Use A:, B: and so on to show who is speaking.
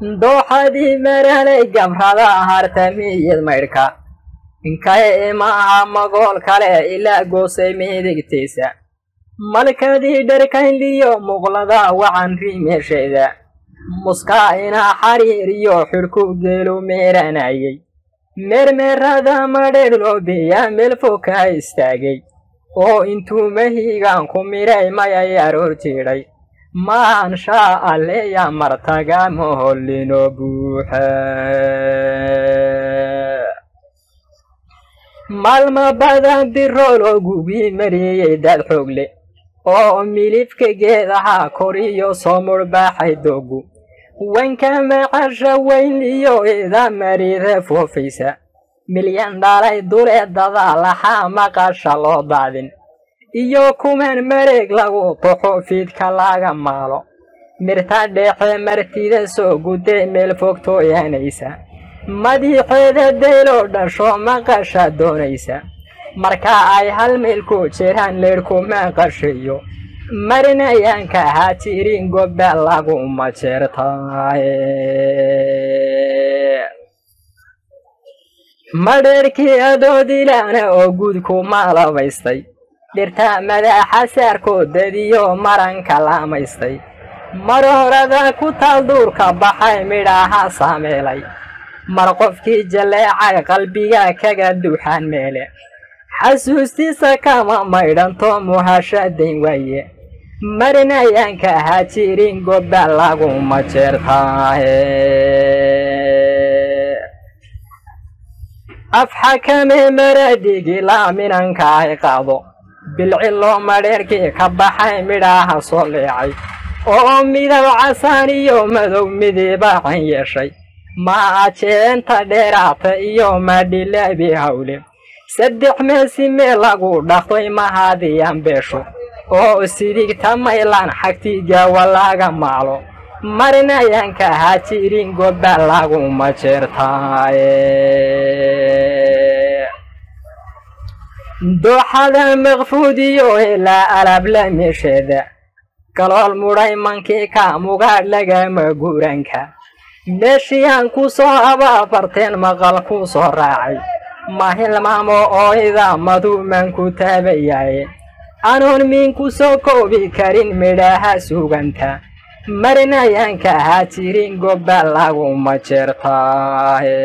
A: dooxadii maralay gamrada hartamiyad maydhka inkay maaha magool kale ilaa goosay midigtiisa malkadii dharkaynliyo muqlada wacan rimeesheeda muskaa inaa xariiriyo xidhku geelu meeranayay meermeerada madheedh loo beeyaa meel fog ka istaagay oo intuu mahigaan ku midhay mayay aroor jiidhay maanshaa alleeya martaga mohollino buuxa maalma badan birooloo gubii mariyey dad xoogle oo milibka geedaha koriyo soo mudhbaaxay doogu wanka macasha weynliyo ida mariida foofaysa milyan dhalay duleedada laxaa maqasha loo daadin iyo kuman mareeg lagu toxo fiidka laga maalo mirta dheexe martida soo gudee meel fog tooyaanaysa madiixeeda dayloo dhasho maqasha doonaysa marka ay hal meel ku jiraan leerku maqashayo marinayaanka haatirin gobba laguma jeertaaye madheerkii adoodilaana oo guudku malabaystay dhirta madaxa saarkoodadiyo maranka laamaystay marorada ku taal duurka baxay midhaha saameelay mar qofkii jaleecay qalbiga kaga duuxaan meele xasuustiisa kama maydhanto muhashadayn waaye marinayaanka hajirin gobba laguma jeertaaye afxakame maradhigi laaminanka ay qaado bilciloo madheerkii ka baxay midhaha soo leecay oo midab casaan iyo madow midibaacan yeeshay maajeenta dheeraata iyo madhilaabi hawle saddex meesi meel lagu dhaqday mahadiyaan beesho oo sidigta maylaan xagtigawa laga maalo marinayaanka hajirin gobba laguma jeertaaye dooxada maqfuudiyo ilaa alabla meesheeda galool mudhay mankii ka mugaadh lagama guuranka meeshiyaan ku soo abaafarteen maqal ku soo raacay mahilmaamo oo idaamaduu ku taabayaye anoon miinku soo koobi karin midhaha suganta marinayaanka hajirin gobba laguma jeertaaye